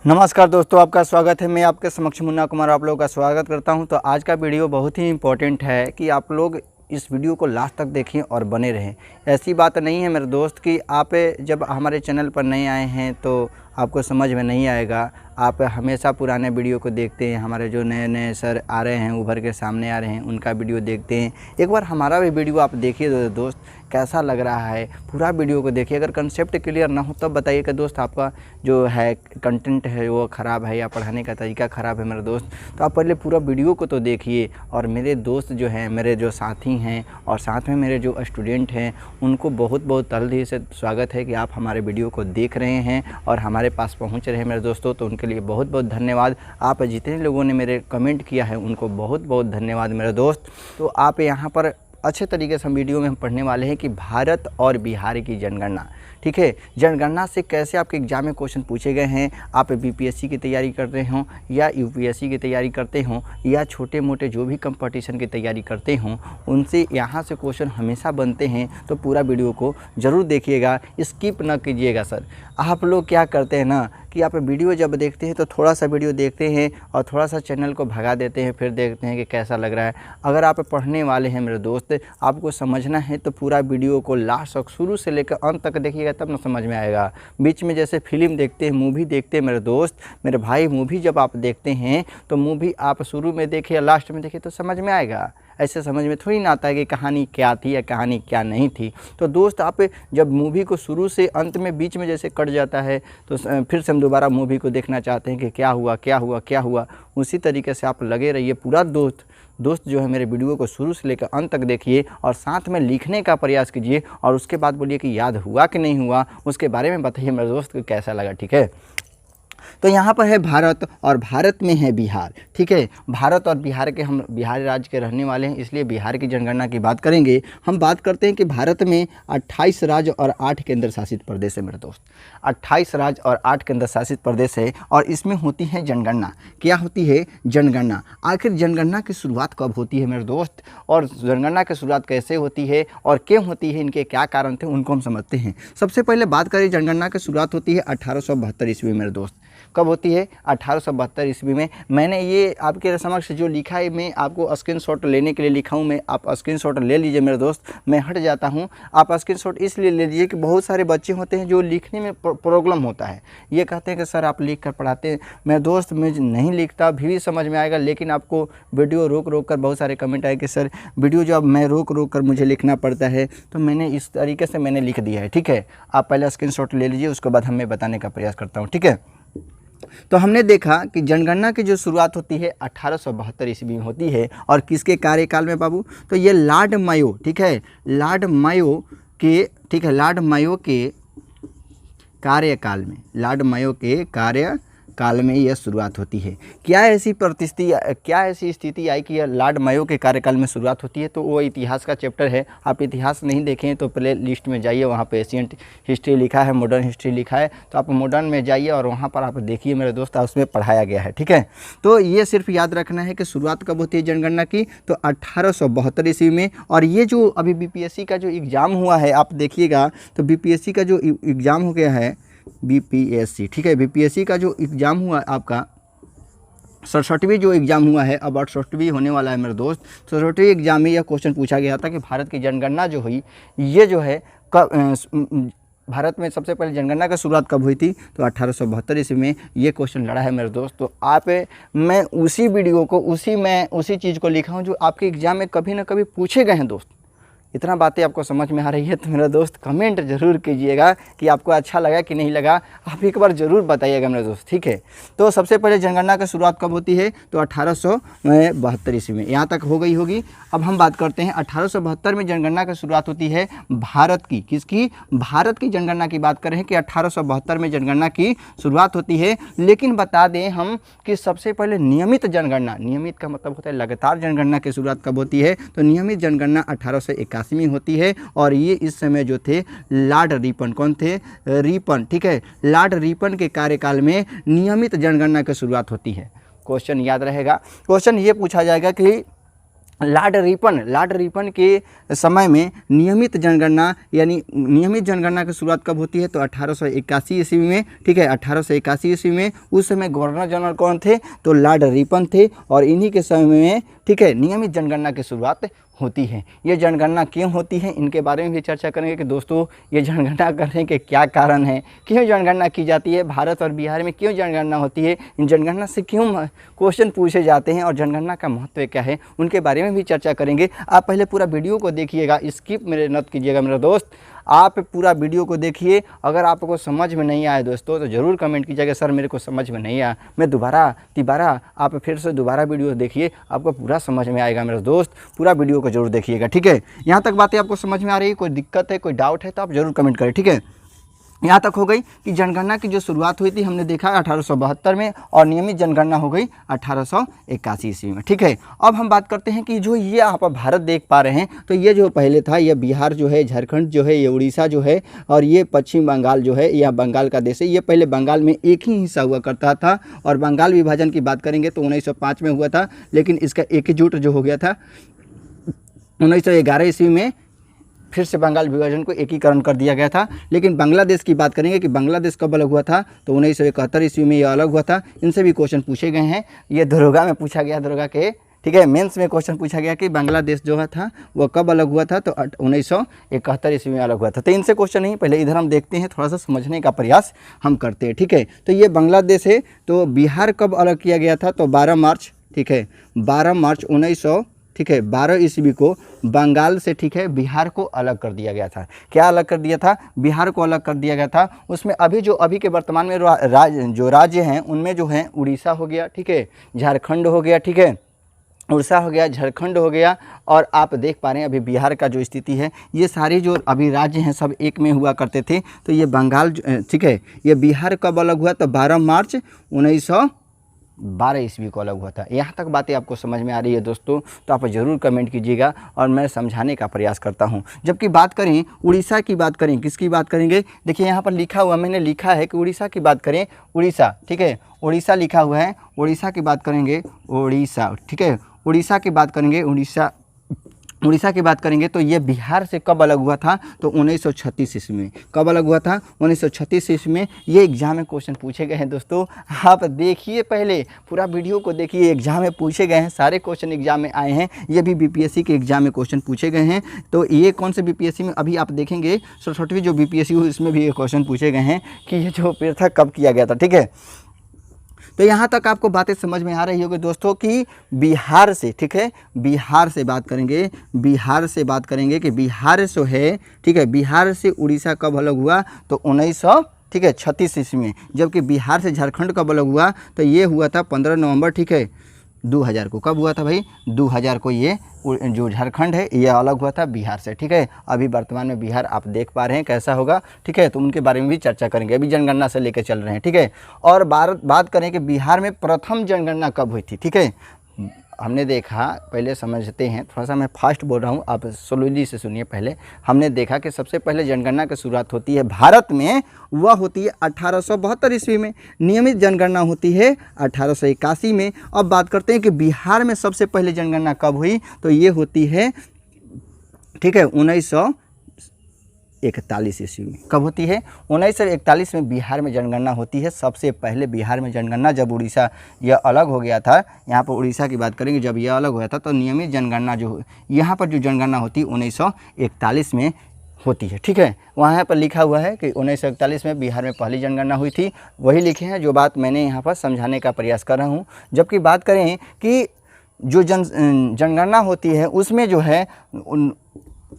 नमस्कार दोस्तों, आपका स्वागत है। मैं आपके समक्ष मुन्ना कुमार आप लोगों का स्वागत करता हूं। तो आज का वीडियो बहुत ही इम्पोर्टेंट है कि आप लोग इस वीडियो को लास्ट तक देखें और बने रहें। ऐसी बात नहीं है मेरे दोस्त कि आप जब हमारे चैनल पर नए आए हैं तो आपको समझ में नहीं आएगा। आप हमेशा पुराने वीडियो को देखते हैं, हमारे जो नए नए सर आ रहे हैं, उभर के सामने आ रहे हैं, उनका वीडियो देखते हैं। एक बार हमारा भी वीडियो आप देखिए दोस्त, कैसा लग रहा है पूरा वीडियो को देखिए। अगर कंसेप्ट क्लियर ना हो तब बताइए कि दोस्त आपका जो है कंटेंट है वो ख़राब है या पढ़ाने का तरीका ख़राब है मेरे दोस्त। तो आप पहले पूरा वीडियो को तो देखिए। और मेरे दोस्त जो हैं, मेरे जो साथी हैं और साथ में मेरे जो स्टूडेंट हैं, उनको बहुत बहुत तहे दिल से स्वागत है कि आप हमारे वीडियो को देख रहे हैं और हमारे पास पहुंच रहे हैं मेरे दोस्तों। तो उनके लिए बहुत बहुत धन्यवाद। आप जितने लोगों ने मेरे कमेंट किया है उनको बहुत बहुत धन्यवाद मेरे दोस्त। तो आप यहाँ पर अच्छे तरीके से हम वीडियो में हम पढ़ने वाले हैं कि भारत और बिहार की जनगणना, ठीक है, जनगणना से कैसे आपके एग्जाम में क्वेश्चन पूछे गए हैं। आप बीपीएससी की तैयारी करते हों या यूपीएससी की तैयारी करते हों या छोटे मोटे जो भी कंपटीशन की तैयारी करते हों, उनसे यहाँ से क्वेश्चन हमेशा बनते हैं। तो पूरा वीडियो को ज़रूर देखिएगा, स्किप ना कीजिएगा। सर आप लोग क्या करते हैं ना कि आप वीडियो जब देखते हैं तो थोड़ा सा वीडियो देखते हैं और थोड़ा सा चैनल को भगा देते हैं, फिर देखते हैं कि कैसा लग रहा है। अगर आप पढ़ने वाले हैं मेरे दोस्त, आपको समझना है तो पूरा वीडियो को लास्ट तक, शुरू से लेकर अंत तक देखिएगा, तब ना समझ में आएगा। बीच में जैसे फिल्म देखते हैं, मूवी देखते हैं मेरे दोस्त, मेरे भाई, मूवी जब आप देखते हैं तो मूवी आप शुरू में देखिए या लास्ट में देखिए तो समझ में आएगा। ऐसे समझ में थोड़ी ना आता है कि कहानी क्या थी या कहानी क्या नहीं थी। तो दोस्त आप जब मूवी को शुरू से अंत में बीच में जैसे कट जाता है तो फिर से हम दोबारा मूवी को देखना चाहते हैं कि क्या हुआ क्या हुआ क्या हुआ। उसी तरीके से आप लगे रहिए पूरा दोस्त जो है मेरे वीडियो को शुरू से लेकर अंत तक देखिए और साथ में लिखने का प्रयास कीजिए और उसके बाद बोलिए कि याद हुआ कि नहीं हुआ, उसके बारे में बताइए मेरे दोस्त को कैसा लगा, ठीक है। तो यहाँ पर है भारत और भारत में है बिहार, ठीक है। भारत और बिहार के, हम बिहार राज्य के रहने वाले हैं इसलिए बिहार की जनगणना की बात करेंगे। हम बात करते हैं कि भारत में 28 राज्य और 8 केंद्र शासित प्रदेश है मेरे दोस्त। 28 राज्य और 8 केंद्र शासित प्रदेश है और इसमें होती है जनगणना। क्या होती है? जनगणना। आखिर जनगणना की शुरुआत कब होती है मेरे दोस्त, और जनगणना की शुरुआत कैसे होती है और क्यों होती है, इनके क्या कारण थे, उनको हम समझते हैं। सबसे पहले बात करें, जनगणना की शुरुआत होती है 1872 ईस्वी मेरे दोस्त। कब होती है? 1872 ईस्वी में। मैंने ये आपके समक्ष जो लिखा है, मैं आपको स्क्रीनशॉट लेने के लिए लिखा हूँ। मैं, आप स्क्रीनशॉट ले लीजिए मेरे दोस्त। मैं हट जाता हूँ, आप स्क्रीनशॉट इसलिए ले लीजिए कि बहुत सारे बच्चे होते हैं जो लिखने में प्रॉब्लम होता है। ये कहते हैं कि सर आप लिख कर पढ़ाते हैं। मेरे दोस्त मैं नहीं लिखता भी समझ में आएगा, लेकिन आपको वीडियो रोक रोक कर बहुत सारे कमेंट आए कि सर वीडियो जो अब मैं रोक रोक कर मुझे लिखना पड़ता है, तो मैंने इस तरीके से मैंने लिख दिया है, ठीक है। आप पहले स्क्रीनशॉट ले लीजिए, उसके बाद हमें बताने का प्रयास करता हूँ, ठीक है। तो हमने देखा कि जनगणना की जो शुरुआत होती है 1872 ईस्वी में होती है और किसके कार्यकाल में बाबू? तो ये लॉर्ड मायो, ठीक है, लॉर्ड मायो के, ठीक है, लॉर्ड मायो के कार्यकाल में, लॉर्ड मायो के कार्यकाल में यह शुरुआत होती है। क्या ऐसी स्थिति आई कि यह लॉर्ड मायो के कार्यकाल में शुरुआत होती है? तो वो इतिहास का चैप्टर है। आप इतिहास नहीं देखें तो प्ले लिस्ट में जाइए, वहाँ पे एशियंट हिस्ट्री लिखा है, मॉडर्न हिस्ट्री लिखा है, तो आप मॉडर्न में जाइए और वहाँ पर आप देखिए मेरे दोस्त, उसमें पढ़ाया गया है, ठीक है। तो ये सिर्फ याद रखना है कि शुरुआत कब होती है जनगणना की, तो 1872 ईस्वी में। और ये जो अभी बीपीएससी का जो एग्ज़ाम हुआ है, आप देखिएगा तो बीपीएससी का जो एग्ज़ाम हो गया है, बीपीएससी, ठीक है, बीपीएससी का जो एग्ज़ाम हुआ आपका 67वीं जो एग्ज़ाम हुआ है, अब 68वीं होने वाला है मेरे दोस्त। 67वीं एग्ज़ाम में यह क्वेश्चन पूछा गया था कि भारत की जनगणना जो हुई, ये जो है कब, भारत में सबसे पहले जनगणना की शुरुआत कब हुई थी? तो 1872 ईस्वी में। ये क्वेश्चन लड़ा है मेरे दोस्त। तो मैं उसी वीडियो को, उसी चीज़ को लिखा हूँ जो आपके एग्ज़ाम में कभी ना कभी पूछे गए हैं दोस्त। इतना बातें आपको समझ में आ रही है तो मेरा दोस्त कमेंट ज़रूर कीजिएगा कि आपको अच्छा लगा कि नहीं लगा, आप एक बार ज़रूर बताइएगा मेरे दोस्त, ठीक है। तो सबसे पहले जनगणना की शुरुआत कब होती है? तो 1872 ईस्वी में। यहाँ तक हो गई होगी। अब हम बात करते हैं 1872 में जनगणना की शुरुआत होती है भारत की। किसकी? भारत की जनगणना की बात कर रहे हैं कि 1872 में जनगणना की शुरुआत होती है। लेकिन बता दें हम कि सबसे पहले नियमित जनगणना, नियमित का मतलब होता है लगातार जनगणना की शुरुआत कब होती है? तो नियमित जनगणना 1881 में होती है। और ये इस समय जो थे लॉर्ड रिपन, कौन थे? रिपन, ठीक है, लॉर्ड रिपन के कार्यकाल में नियमित जनगणना की शुरुआत होती है। क्वेश्चन याद रहेगा। क्वेश्चन ये पूछा जाएगा कि लॉर्ड रिपन के समय में नियमित जनगणना यानी नियमित जनगणना की शुरुआत कब होती है? तो 1881 ईस्वी में, ठीक है, 1881 ईस्वी में। उस समय गवर्नर जनरल कौन थे? तो लॉर्ड रिपन थे, और इन्हीं के समय में, ठीक है, नियमित जनगणना की शुरुआत होती है। ये जनगणना क्यों होती है, इनके बारे में भी चर्चा करेंगे कि दोस्तों ये जनगणना करने के क्या कारण हैं, क्यों जनगणना की जाती है, भारत और बिहार में क्यों जनगणना होती है, इन जनगणना से क्यों क्वेश्चन पूछे जाते हैं और जनगणना का महत्व क्या है, उनके बारे में भी चर्चा करेंगे। आप पहले पूरा वीडियो को देखिएगा, स्किप मेरे मत कीजिएगा मेरा दोस्त, आप पूरा वीडियो को देखिए। अगर आपको समझ में नहीं आए दोस्तों तो ज़रूर कमेंट कीजिएगा सर मेरे को समझ में नहीं आया, मैं तिबारा आप फिर से दोबारा वीडियो देखिए, आपको पूरा समझ में आएगा मेरा दोस्त। पूरा वीडियो को जरूर देखिएगा, ठीक है। यहाँ तक बातें आपको समझ में आ रही है? कोई दिक्कत है, कोई डाउट है तो आप ज़रूर कमेंट करें, ठीक है। यहाँ तक हो गई कि जनगणना की जो शुरुआत हुई थी हमने देखा 1872 में, और नियमित जनगणना हो गई 1881 ईस्वी में, ठीक है। अब हम बात करते हैं कि जो ये आप भारत देख पा रहे हैं, तो ये जो पहले था, ये बिहार जो है, झारखंड जो है, ये उड़ीसा जो है, और ये पश्चिम बंगाल जो है, यह बंगाल का देश है। ये पहले बंगाल में एक ही हिस्सा हुआ करता था, और बंगाल विभाजन की बात करेंगे तो 1905 में हुआ था, लेकिन इसका एकजुट जो हो गया था 1911 ईस्वी में, फिर से बंगाल विभाजन को एकीकरण कर दिया गया था। लेकिन बांग्लादेश की बात करेंगे कि बांग्लादेश कब अलग हुआ था, तो 1971 ईस्वी में यह अलग हुआ था। इनसे भी क्वेश्चन पूछे गए हैं, ये दरोगा में पूछा गया, दरोगा के, ठीक है, मेंस में क्वेश्चन पूछा गया कि बांग्लादेश जो था वह कब अलग हुआ था, तो 1971 ईस्वी में अलग हुआ था। तो इनसे क्वेश्चन नहीं, पहले इधर हम देखते हैं, थोड़ा सा समझने का प्रयास हम करते हैं, ठीक है। तो ये बांग्लादेश है। तो बिहार कब अलग किया गया था, तो 12 मार्च, ठीक है, 12 मार्च 1900, ठीक है, 12 ईस्वी को बंगाल से, ठीक है, बिहार को अलग कर दिया गया था। क्या अलग कर दिया था? बिहार को अलग कर दिया गया था। उसमें अभी के वर्तमान में जो राज्य हैं उनमें जो है उड़ीसा हो गया, ठीक है, झारखंड हो गया, ठीक है, उड़ीसा हो गया, झारखंड हो गया, और आप देख पा रहे हैं अभी बिहार का जो स्थिति है, ये सारे जो अभी राज्य हैं सब एक में हुआ करते थे। तो ये बंगाल, ठीक है, ये बिहार कब अलग हुआ, तो 12 मार्च 1912 ईस्वी को अलग हुआ था। यहाँ तक बातें आपको समझ में आ रही है दोस्तों, तो आप ज़रूर कमेंट कीजिएगा और मैं समझाने का प्रयास करता हूँ। जबकि बात करें उड़ीसा की, बात करें किसकी बात करेंगे, देखिए यहाँ पर लिखा हुआ, मैंने लिखा है कि उड़ीसा की बात करें, उड़ीसा, ठीक है, उड़ीसा लिखा हुआ है, उड़ीसा की बात करेंगे, उड़ीसा, ठीक है, उड़ीसा की बात करेंगे, उड़ीसा की बात करेंगे तो ये बिहार से कब अलग हुआ था, तो 1936 ईस्वी में। कब अलग हुआ था? 1936 ईस्वी में। ये एग्जाम में क्वेश्चन पूछे गए हैं दोस्तों, आप देखिए, पहले पूरा वीडियो को देखिए, एग्जाम में पूछे गए हैं, सारे क्वेश्चन एग्जाम में आए हैं। ये भी बीपीएससी के एग्जाम में क्वेश्चन पूछे गए हैं। तो ये कौन से बीपीएससी में, अभी आप देखेंगे 67वीं जो बीपीएससी हुई इसमें भी ये क्वेश्चन पूछे गए हैं कि ये जो पेड़ था कब किया गया था, ठीक है। तो यहाँ तक आपको बातें समझ में आ रही होगी दोस्तों कि बिहार से, ठीक है, बिहार से बात करेंगे, बिहार से बात करेंगे कि बिहार से है, ठीक है, बिहार से उड़ीसा कब अलग हुआ, तो 1900, ठीक है, 36 ईस्वी में। जबकि बिहार से झारखंड कब अलग हुआ, तो ये हुआ था 15 नवंबर, ठीक है, 2000 को। कब हुआ था भाई? 2000 को ये जो झारखंड है ये अलग हुआ था बिहार से, ठीक है। अभी वर्तमान में बिहार आप देख पा रहे हैं कैसा होगा, ठीक है, तो उनके बारे में भी चर्चा करेंगे। अभी जनगणना से लेकर चल रहे हैं, ठीक है। और बात करें कि बिहार में प्रथम जनगणना कब हुई थी, ठीक है। हमने देखा, पहले समझते हैं, थोड़ा सा मैं फास्ट बोल रहा हूँ, आप स्लोली से सुनिए। पहले हमने देखा कि सबसे पहले जनगणना की शुरुआत होती है भारत में, वह होती है 1872 ईस्वी में। नियमित जनगणना होती है 1881 में। अब बात करते हैं कि बिहार में सबसे पहले जनगणना कब हुई, तो ये होती है, ठीक है, 1941 ईस्वी में। कब होती है? 1941 में बिहार में जनगणना होती है। सबसे पहले बिहार में जनगणना, जब उड़ीसा यह अलग हो गया था, यहाँ पर उड़ीसा की बात करेंगे, जब यह अलग हुआ था तो नियमित जनगणना जो यहाँ पर जो जनगणना होती है 1941 में होती है, ठीक है। वहाँ पर लिखा हुआ है कि 1941 में बिहार में पहली जनगणना हुई थी, वही लिखे हैं जो बात मैंने यहाँ पर समझाने का प्रयास कर रहा हूँ। जबकि बात करें कि जो जनगणना होती है उसमें जो है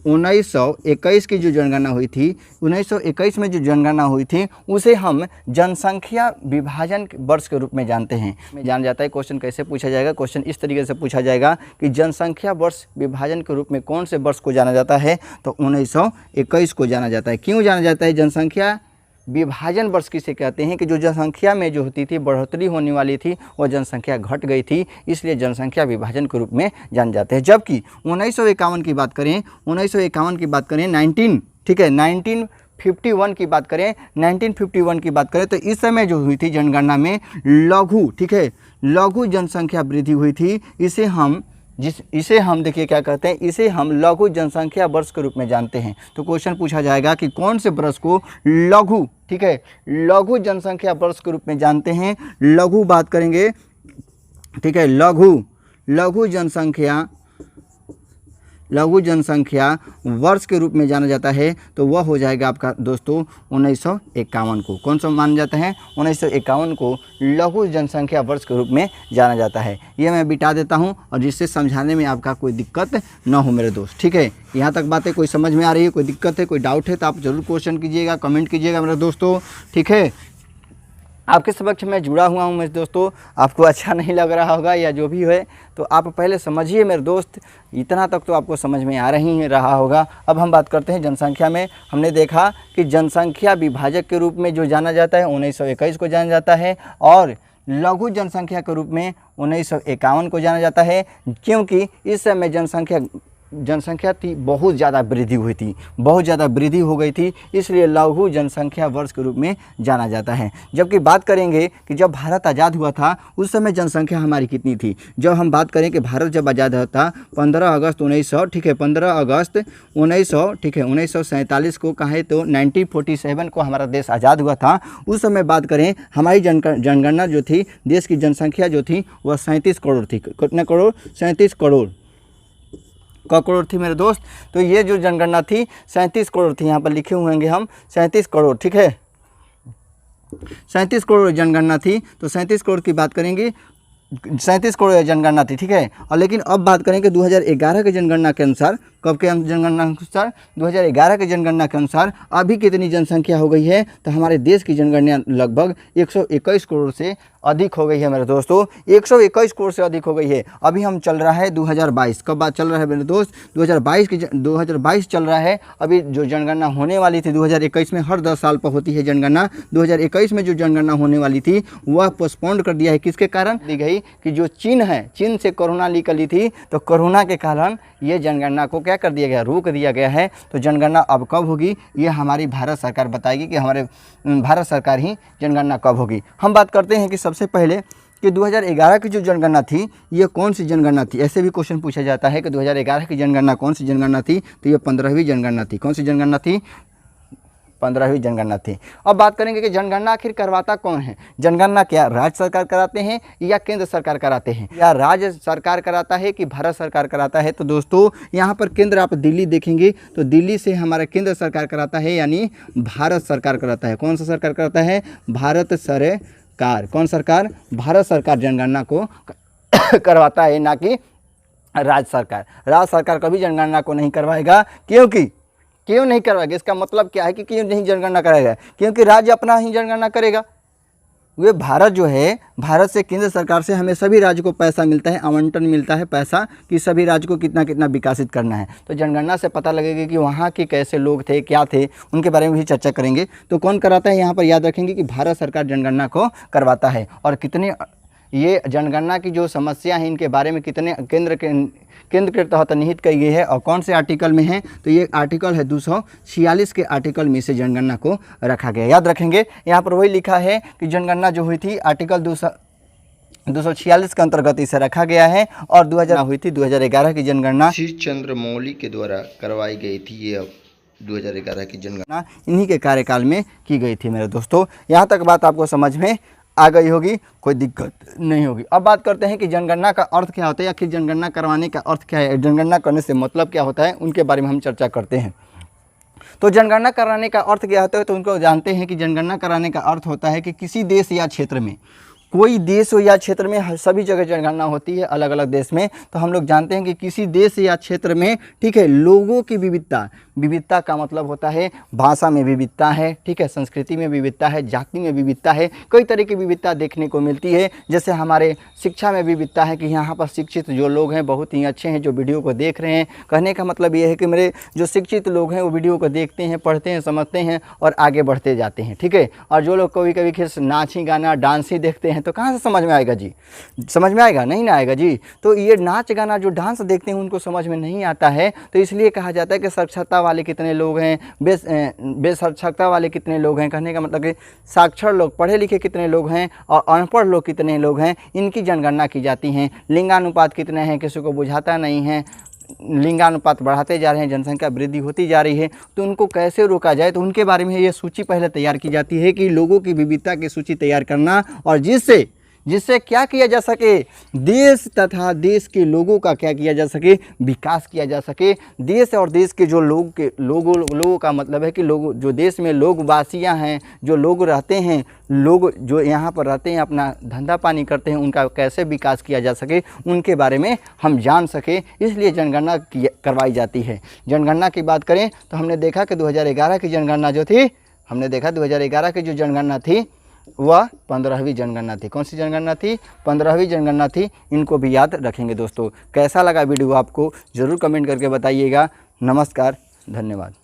1921 की जो जनगणना हुई थी, 1921 में जो जनगणना हुई थी उसे हम जनसंख्या विभाजन वर्ष के रूप में जानते हैं। जान जाता है क्वेश्चन कैसे पूछा जाएगा। क्वेश्चन इस तरीके से पूछा जाएगा कि जनसंख्या वर्ष विभाजन के रूप में कौन से वर्ष को जाना जाता है, तो 1921 को जाना जाता है। क्यों जाना जाता है? जनसंख्या विभाजन वर्ष किसे कहते हैं कि जो जनसंख्या में जो होती थी बढ़ोतरी होने वाली थी, वह जनसंख्या घट गई थी, इसलिए जनसंख्या विभाजन के रूप में जाने जाते हैं। जबकि 1951 की बात करें, 1951 की बात करें, 1951 की बात करें, 1951 की बात करें तो इस समय जो हुई थी जनगणना में लघु, ठीक है, लघु जनसंख्या वृद्धि हुई थी। इसे हम इसे हम देखिए क्या कहते हैं, इसे हम लघु जनसंख्या वर्ष के रूप में जानते हैं। तो क्वेश्चन पूछा जाएगा कि कौन से वर्ष को लघु, ठीक है, लघु जनसंख्या वर्ष के रूप में जानते हैं। लघु बात करेंगे, ठीक है, लघु जनसंख्या वर्ष के रूप में जाना जाता है। तो वह हो जाएगा आपका दोस्तों 1951 को। कौन सा माना जाता है? 1951 को लघु जनसंख्या वर्ष के रूप में जाना जाता है। ये मैं बिटा देता हूँ और जिससे समझाने में आपका कोई दिक्कत ना हो मेरे दोस्त, ठीक है। यहाँ तक बातें कोई समझ में आ रही है, कोई दिक्कत है, कोई डाउट है तो आप ज़रूर क्वेश्चन कीजिएगा, कमेंट कीजिएगा मेरे दोस्तों, ठीक है। आपके समक्ष मैं जुड़ा हुआ हूँ मेरे दोस्तों, आपको अच्छा नहीं लग रहा होगा या जो भी है तो आप पहले समझिए मेरे दोस्त, इतना तक तो आपको समझ में आ रहा होगा। अब हम बात करते हैं जनसंख्या में। हमने देखा कि जनसंख्या विभाजक के रूप में जो जाना जाता है 1921 को जाना जाता है और लघु जनसंख्या के रूप में 1951 को जाना जाता है, क्योंकि इस समय जनसंख्या थी बहुत ज़्यादा वृद्धि हुई थी, बहुत ज़्यादा वृद्धि हो गई थी, इसलिए लघु जनसंख्या वर्ष के रूप में जाना जाता है। जबकि बात करेंगे कि जब भारत आज़ाद हुआ था उस समय जनसंख्या हमारी कितनी थी। जब हम बात करें कि भारत जब आज़ाद हुआ था 15 अगस्त 1900, ठीक है, 15 अगस्त 1900, ठीक है, 1947 को कहें तो 1947 को हमारा देश आज़ाद हुआ था। उस समय बात करें हमारी जनगणना जो थी, देश की जनसंख्या जो थी वह 37 करोड़ थी। कितने करोड़? 37 करोड़ थी मेरे दोस्त। तो ये जो जनगणना थी 37 करोड़ थी, यहाँ पर लिखे हुए होंगे हम 37 करोड़, ठीक है, 37 करोड़ जनगणना थी। तो 37 करोड़ की बात करेंगे, 37 करोड़ जनगणना थी, ठीक है। और लेकिन अब बात करें कि 2011 के जनगणना के अनुसार, कब के जनगणना के अनुसार? 2011 के जनगणना के अनुसार अभी कितनी जनसंख्या हो गई है? तो हमारे देश की जनगणना लगभग 121 करोड़ से अधिक हो गई है मेरे दोस्तों, 121 करोड़ से अधिक हो गई है। अभी हम चल रहा है 2022, कब बात चल रहा है मेरे दोस्त? 2022 चल रहा है। अभी जो जनगणना होने वाली थी 2021 में, हर 10 साल पर होती है जनगणना, 2021 में जो जनगणना होने वाली थी वह पोस्टपोन्ड कर दिया है। किसके कारण दी गई? कि जो चीन है, चीन से कोरोना निकली थी, तो कोरोना के कारण ये जनगणना को क्या कर दिया गया? रोक दिया गया है। तो जनगणना अब कब होगी ये हमारी भारत सरकार बताएगी कि हमारे भारत सरकार ही जनगणना कब होगी। हम बात करते हैं कि सबसे पहले कि 2011 की जो जनगणना थी ये कौन सी जनगणना थी। ऐसे भी क्वेश्चन पूछा जाता है कि 2011 की जनगणना कौन सी जनगणना थी? तो ये 15वीं जनगणना थी। कौन सी जनगणना थी? 15वीं जनगणना थी। अब बात करेंगे कि जनगणना आखिर करवाता कौन है। जनगणना क्या राज्य सरकार कराते हैं या केंद्र सरकार कराते हैं, या राज्य सरकार कराता है कि भारत सरकार कराता है? तो दोस्तों यहाँ पर केंद्र आप दिल्ली देखेंगे तो दिल्ली से हमारा केंद्र सरकार कराता है, यानी भारत सरकार कराता है। कौन सा सरकार कराता है? भारत सरकार। कौन सरकार? भारत सरकार जनगणना को करवाता है, ना कि राज्य सरकार। राज्य सरकार कभी जनगणना को नहीं करवाएगा। क्यों नहीं करवाएगा? इसका मतलब क्या है कि क्यों नहीं जनगणना कराएगा? क्योंकि राज्य अपना ही जनगणना करेगा। वे भारत जो है, भारत से केंद्र सरकार से हमें सभी राज्य को पैसा मिलता है, आवंटन मिलता है पैसा कि सभी राज्य को कितना कितना विकसित करना है। तो जनगणना से पता लगेगा कि वहाँ के कैसे लोग थे, क्या थे, उनके बारे में भी चर्चा करेंगे। तो कौन कराता है? यहाँ पर याद रखेंगे कि भारत सरकार जनगणना को करवाता है। और कितने ये जनगणना की जो समस्या है इनके बारे में कितने केंद्र के तहत निहित की गई है और कौन से आर्टिकल में है? तो ये आर्टिकल है 246 के आर्टिकल में से जनगणना को रखा गया। याद रखेंगे यहाँ पर वही लिखा है कि जनगणना जो हुई थी आर्टिकल 246 के अंतर्गत इसे रखा गया है। और 2000 हुई थी 2011 की जनगणना श्री चंद्रमौली के द्वारा करवाई गई थी। ये अब 2011 की जनगणना इन्हीं के कार्यकाल में की गई थी मेरे दोस्तों। यहाँ तक बात आपको समझ में आ गई होगी, कोई दिक्कत नहीं होगी। अब बात करते हैं कि जनगणना का अर्थ क्या होता है, आखिर जनगणना करवाने का अर्थ क्या है, जनगणना करने से मतलब क्या होता है, उनके बारे में हम चर्चा करते हैं। तो जनगणना कराने का अर्थ क्या होता है? तो उनको जानते हैं कि जनगणना कराने का अर्थ होता है कि किसी देश या क्षेत्र में, कोई देश हो या क्षेत्र में, सभी जगह जनगणना होती है अलग अलग देश में। तो हम लोग जानते हैं कि किसी देश या क्षेत्र में, ठीक है, लोगों की विविधता का मतलब होता है भाषा में विविधता है, ठीक है, संस्कृति में विविधता है, जाति में विविधता है, कई तरह की विविधता देखने को मिलती है। जैसे हमारे शिक्षा में विविधता है कि यहाँ पर शिक्षित जो लोग हैं बहुत ही अच्छे हैं जो वीडियो को देख रहे हैं। कहने का मतलब ये है कि मेरे जो शिक्षित लोग हैं वो वीडियो को देखते हैं, पढ़ते हैं, समझते हैं और आगे बढ़ते जाते हैं, ठीक है। और जो लोग कभी कभी नाच ही गाना डांस ही देखते हैं हैं तो कहाँ से समझ में आएगा जी? समझ में आएगा? नहीं ना आएगा जी। तो ये नाच गाना जो डांस देखते हैं उनको समझ में नहीं आता है, तो इसलिए कहा जाता है कि साक्षरता वाले कितने लोग हैं, बेसाक्षरता वाले कितने लोग हैं। कहने का मतलब कि साक्षर लोग, पढ़े लिखे कितने लोग हैं और अनपढ़ लोग कितने लोग हैं, इनकी जनगणना की जाती है। लिंगानुपात कितने हैं किसी को बुझाता नहीं है। लिंगानुपात बढ़ाते जा रहे हैं, जनसंख्या वृद्धि होती जा रही है, तो उनको कैसे रोका जाए, तो उनके बारे में ये सूची पहले तैयार की जाती है कि लोगों की विविधता की सूची तैयार करना, और जिससे क्या किया जा सके, देश तथा देश के लोगों का क्या किया जा सके, विकास किया जा सके। देश और देश के जो लोगों का मतलब है कि लोग जो देश में लोग वासियाँ हैं, जो लोग रहते हैं, लोग जो यहाँ पर रहते हैं, अपना धंधा पानी करते हैं, उनका कैसे विकास किया जा सके, उनके बारे में हम जान सके, इसलिए जनगणना करवाई जाती है। जनगणना की बात करें तो हमने देखा कि 2011 की जनगणना जो थी, 2011 की जो जनगणना थी वह 15वीं जनगणना थी। कौन सी जनगणना थी? 15वीं जनगणना थी। इनको भी याद रखेंगे दोस्तों। कैसा लगा वीडियो आपको ज़रूर कमेंट करके बताइएगा। नमस्कार, धन्यवाद।